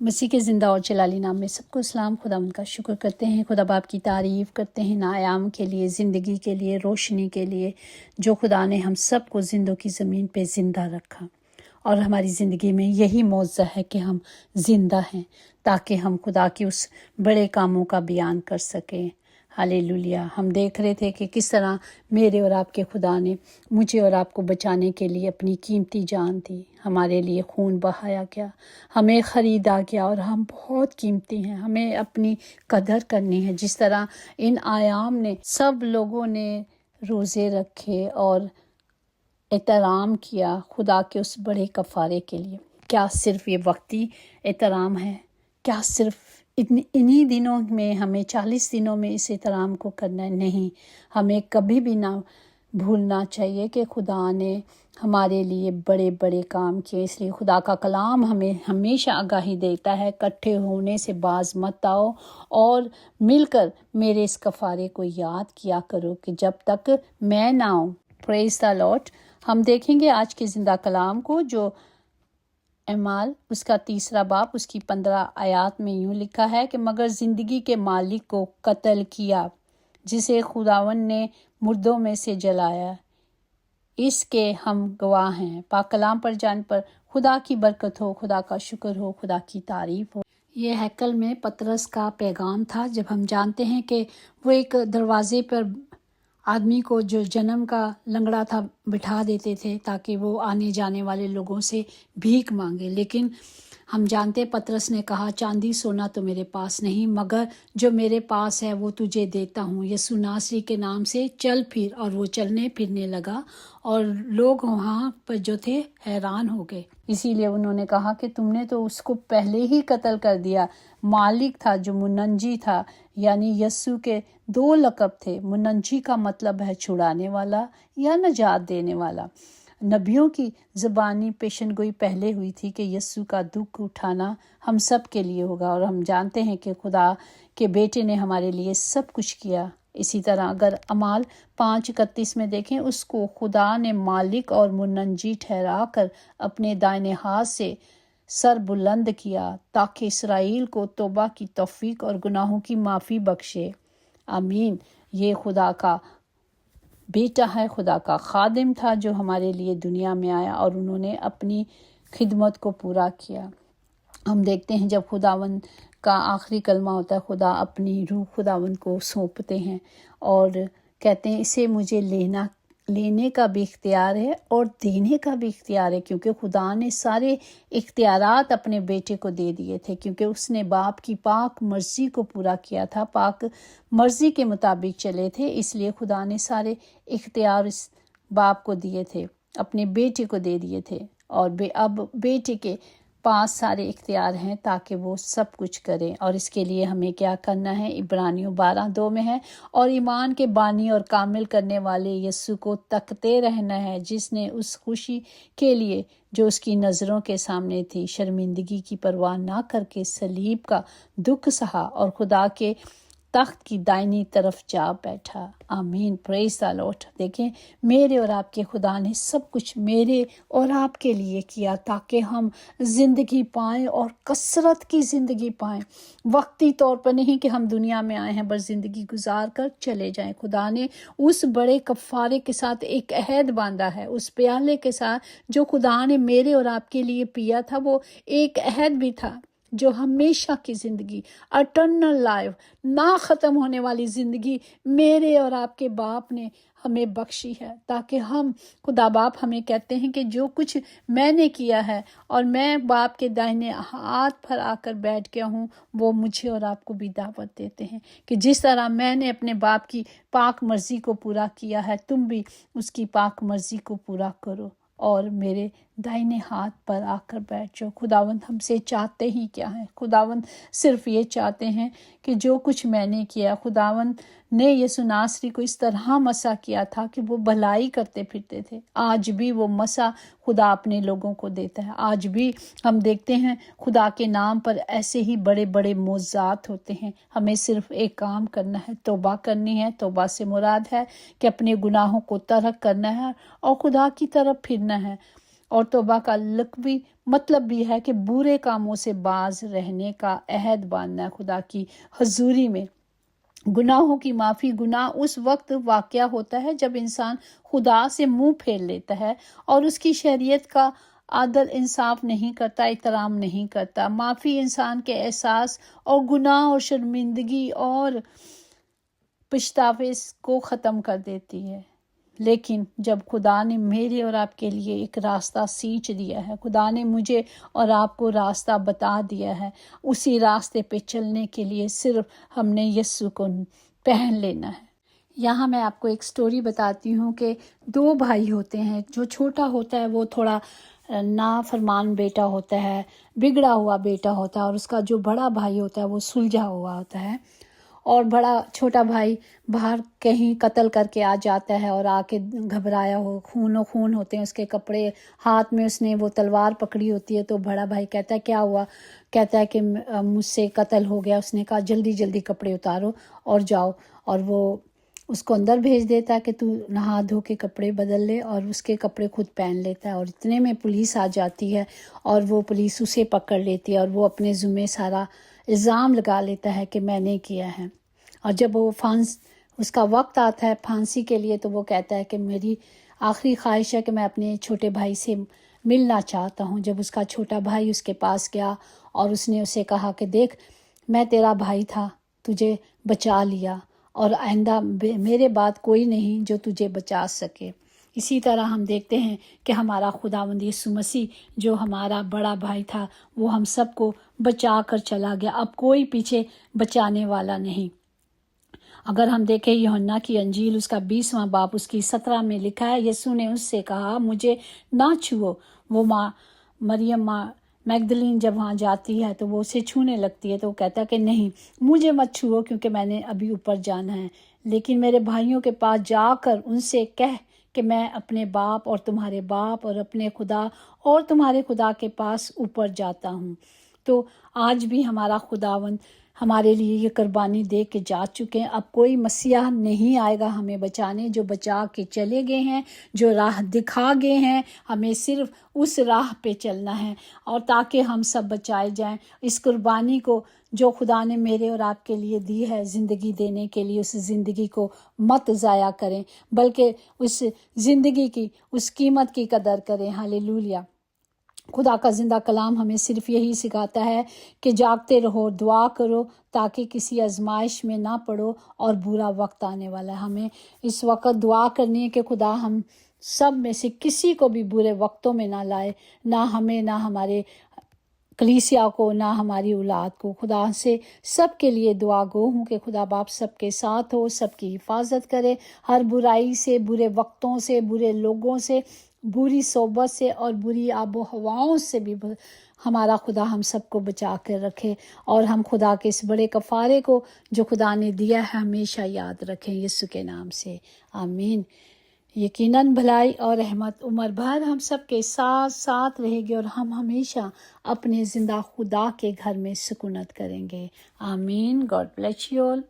मसीह के ज़िंदा और जलाली नाम में सबको सलाम। खुदा उनका शुक्र करते हैं, खुदा बाप की तारीफ़ करते हैं नायाम के लिए, ज़िंदगी के लिए, रोशनी के लिए, जो खुदा ने हम सबको ज़िंदों की ज़मीन पे ज़िंदा रखा। और हमारी ज़िंदगी में यही मौज़ा है कि हम ज़िंदा हैं, ताकि हम खुदा की उस बड़े कामों का बयान कर सकें। हालेलुया। हम देख रहे थे कि किस तरह मेरे और आपके खुदा ने मुझे और आपको बचाने के लिए अपनी कीमती जान दी। हमारे लिए खून बहाया गया, हमें ख़रीदा गया और हम बहुत कीमती हैं। हमें अपनी कदर करनी है। जिस तरह इन आयाम ने सब लोगों ने रोज़े रखे और एहतराम किया खुदा के उस बड़े कफ़ारे के लिए। क्या सिर्फ़ ये वक्ती एहतराम है? क्या सिर्फ़ इन्हीं दिनों में हमें 40 दिनों में इस एहतराम को करना है? नहीं, हमें कभी भी ना भूलना चाहिए कि खुदा ने हमारे लिए बड़े बड़े काम किए। इसलिए खुदा का कलाम हमें हमेशा आगाही देता है, इकट्ठे होने से बाज मत आओ और मिलकर मेरे इस कफ़ारे को याद किया करो कि जब तक मैं ना आऊँ। Praise the Lord. हम देखेंगे आज के ज़िंदा कलाम को, जो एमाल उसका 3 बाब उसकी 15 आयात में यूँ लिखा है कि मगर ज़िंदगी के मालिक को कत्ल किया, जिसे खुदावन ने मुर्दों में से जलाया, इसके हम गवाह हैं। पाक कलाम पर जान पर खुदा की बरकत हो, खुदा का शुक्र हो, खुदा की तारीफ हो। ये हैकल में पतरस का पैगाम था। जब हम जानते हैं कि वो एक दरवाजे पर आदमी को जो जन्म का लंगड़ा था बिठा देते थे ताकि वो आने जाने वाले लोगों से भीख मांगे, लेकिन हम जानते पतरस ने कहा, चांदी सोना तो मेरे पास नहीं, मगर जो मेरे पास है वो तुझे देता हूँ। यीशु नासरी के नाम से चल फिर। और वो चलने फिरने लगा और लोग वहाँ पर जो थे हैरान हो गए। इसीलिए उन्होंने कहा कि तुमने तो उसको पहले ही कत्ल कर दिया। मालिक था जो मुनंजी था, यानी यीशु के 2 लक़ब थे। मुनंजी का मतलब है छुड़ाने वाला या नजात देने वाला। नबियों की ज़बानी पेशनगोई पहले हुई थी कि यीशु का दुख उठाना हम सब के लिए होगा, और हम जानते हैं कि खुदा के बेटे ने हमारे लिए सब कुछ किया। इसी तरह अगर अमाल 5:31 में देखें, उसको खुदा ने मालिक और मुनंजी ठहरा कर अपने दाहिने हाथ से सर बुलंद किया, ताकि इसराइल को तौबा की तौफीक और गुनाहों की माफ़ी बख्शे। आमीन। ये खुदा का बेटा है, खुदा का खादिम था जो हमारे लिए दुनिया में आया और उन्होंने अपनी खिदमत को पूरा किया। हम देखते हैं जब खुदावन का आखिरी कलमा होता है, खुदा अपनी रूह खुदावन को सौंपते हैं और कहते हैं इसे मुझे लेने का भी इख्तियार है और देने का भी इख्तियार है, क्योंकि खुदा ने सारे इख्तियारात अपने बेटे को दे दिए थे, क्योंकि उसने बाप की पाक मर्जी को पूरा किया था, पाक मर्जी के मुताबिक चले थे। इसलिए खुदा ने सारे इख्तियार इस बाप को दिए थे, अपने बेटे को दे दिए थे, और अब बेटे के पास सारे इख्तियार हैं ताकि वो सब कुछ करें। और इसके लिए हमें क्या करना है? इब्रानियों 12:2 में है, और ईमान के बानी और कामिल करने वाले यीशु को तकते रहना है, जिसने उस खुशी के लिए जो उसकी नज़रों के सामने थी शर्मिंदगी की परवाह ना करके सलीब का दुख सहा और खुदा के तख्त की दाहिनी तरफ जा बैठा। आमीन। Praise the Lord. देखें, मेरे और आपके खुदा ने सब कुछ मेरे और आपके लिए किया ताकि हम ज़िंदगी पाएं और कसरत की ज़िंदगी पाएं। वक्ती तौर पर नहीं कि हम दुनिया में आए हैं बस ज़िंदगी गुजार कर चले जाएं। खुदा ने उस बड़े कफ़ारे के साथ एक अहद बांधा है। उस प्याले के साथ जो खुदा ने मेरे और आपके लिए पिया था, वो एक अहद भी था जो हमेशा की ज़िंदगी, अटर्नल लाइफ, ना ख़त्म होने वाली ज़िंदगी मेरे और आपके बाप ने हमें बख्शी है, ताकि हम, खुदा बाप हमें कहते हैं कि जो कुछ मैंने किया है और मैं बाप के दाहिने हाथ पर आकर बैठ गया हूँ, वो मुझे और आपको भी दावत देते हैं कि जिस तरह मैंने अपने बाप की पाक मर्ज़ी को पूरा किया है, तुम भी उसकी पाक मर्ज़ी को पूरा करो और मेरे दाहिने हाथ पर आकर बैठ जाओ। खुदावंद हमसे चाहते ही क्या है? खुदावंद सिर्फ ये चाहते हैं कि जो कुछ मैंने किया, खुदावंद ने यीशु नासरी को इस तरह मसा किया था कि वो भलाई करते फिरते थे। आज भी वो मसा खुदा अपने लोगों को देता है। आज भी हम देखते हैं खुदा के नाम पर ऐसे ही बड़े बड़े मोज़ात होते हैं। हमें सिर्फ एक काम करना है, तौबा करनी है। तौबा से मुराद है कि अपने गुनाहों को तर्क करना है और खुदा की तरफ फिरना है। اور توبہ کا لغوی مطلب بھی ہے کہ برے کاموں سے باز رہنے کا عہد باندھنا ہے خدا کی حضوری میں۔ گناہوں کی معافی، گناہ اس وقت واقع ہوتا ہے جب انسان خدا سے منہ پھیر لیتا ہے اور اس کی شریعت کا عدل انصاف نہیں کرتا، احترام نہیں کرتا۔ معافی انسان کے احساس اور گناہ اور شرمندگی اور پچھتاوے کو ختم کر دیتی ہے۔ لیکن جب خدا نے میرے اور آپ کے لیے ایک راستہ سینچ دیا ہے، خدا نے مجھے اور آپ کو راستہ بتا دیا ہے، اسی راستے پہ چلنے کے لیے صرف ہم نے یسوع کو پہن لینا ہے۔ یہاں میں آپ کو ایک سٹوری بتاتی ہوں کہ دو بھائی ہوتے ہیں۔ جو چھوٹا ہوتا ہے وہ تھوڑا نافرمان بیٹا ہوتا ہے، بگڑا ہوا بیٹا ہوتا ہے، اور اس کا جو بڑا بھائی ہوتا ہے وہ سلجھا ہوا ہوتا ہے۔ اور بڑا چھوٹا بھائی باہر کہیں قتل کر کے آ جاتا ہے اور آ کے گھبرایا ہو، خون و خون ہوتے ہیں اس کے کپڑے، ہاتھ میں اس نے وہ تلوار پکڑی ہوتی ہے۔ تو بڑا بھائی کہتا ہے کیا ہوا؟ کہتا ہے کہ مجھ سے قتل ہو گیا۔ اس نے کہا جلدی جلدی کپڑے اتارو اور جاؤ، اور وہ اس کو اندر بھیج دیتا ہے کہ تو نہا دھو کے کپڑے بدل لے، اور اس کے کپڑے خود پہن لیتا ہے۔ اور اتنے میں پولیس آ جاتی ہے اور وہ پولیس اسے پکڑ لیتی ہے اور وہ اپنے ذمے سارا الزام لگا لیتا ہے کہ میں نے کیا ہے۔ اور جب وہ اس کا وقت آتا ہے پھانسی کے لیے تو وہ کہتا ہے کہ میری آخری خواہش ہے کہ میں اپنے چھوٹے بھائی سے ملنا چاہتا ہوں۔ جب اس کا چھوٹا بھائی اس کے پاس گیا اور اس نے اسے کہا کہ دیکھ، میں تیرا بھائی تھا، تجھے بچا لیا، اور آئندہ میرے بعد کوئی نہیں جو تجھے بچا سکے۔ اسی طرح ہم دیکھتے ہیں کہ ہمارا خداوند یسوع مسیح جو ہمارا بڑا بھائی تھا وہ ہم سب کو بچا کر چلا گیا۔ اب کوئی پیچھے بچانے والا نہیں۔ اگر ہم دیکھیں یوحنا کی انجیل اس کا 20واں باب اس کی 17 میں لکھا ہے، یسوع نے اس سے کہا مجھے نہ چھوؤ۔ وہ مریم میگدلین جب وہاں جاتی ہے تو وہ اسے چھونے لگتی ہے تو وہ کہتا ہے کہ نہیں، مجھے مت چھوؤ کیونکہ میں نے ابھی اوپر جانا ہے، لیکن میرے بھائیوں کے پاس جا کر ان سے کہہ کہ میں اپنے باپ اور تمہارے باپ اور اپنے خدا اور تمہارے خدا کے پاس اوپر جاتا ہوں۔ تو آج بھی ہمارا خداوند ہمارے لیے یہ قربانی دے کے جا چکے ہیں۔ اب کوئی مسیح نہیں آئے گا ہمیں بچانے، جو بچا کے چلے گئے ہیں، جو راہ دکھا گئے ہیں، ہمیں صرف اس راہ پہ چلنا ہے، اور تاکہ ہم سب بچائے جائیں۔ اس قربانی کو جو خدا نے میرے اور آپ کے لیے دی ہے زندگی دینے کے لیے، اس زندگی کو مت ضائع کریں، بلکہ اس زندگی کی اس قیمت کی قدر کریں۔ ہاللیلویا۔ خدا کا زندہ کلام ہمیں صرف یہی سکھاتا ہے کہ جاگتے رہو، دعا کرو تاکہ کسی آزمائش میں نہ پڑو، اور برا وقت آنے والا ہے۔ ہمیں اس وقت دعا کرنی ہے کہ خدا ہم سب میں سے کسی کو بھی برے وقتوں میں نہ لائے، نہ ہمیں، نہ ہمارے کلیسیا کو، نہ ہماری اولاد کو۔ خدا سے سب کے لیے دعا گو ہوں کہ خدا باپ سب کے ساتھ ہو، سب کی حفاظت کرے، ہر برائی سے، برے وقتوں سے، برے لوگوں سے، بری صحبت سے اور بری آب و ہواؤں سے بھی ہمارا خدا ہم سب کو بچا کر رکھے، اور ہم خدا کے اس بڑے کفارے کو جو خدا نے دیا ہے ہمیشہ یاد رکھیں، یسوع کے نام سے آمین۔ یقیناً بھلائی اور رحمت عمر بھر ہم سب کے ساتھ ساتھ رہے گی، اور ہم ہمیشہ اپنے زندہ خدا کے گھر میں سکونت کریں گے۔ آمین۔ God bless you all.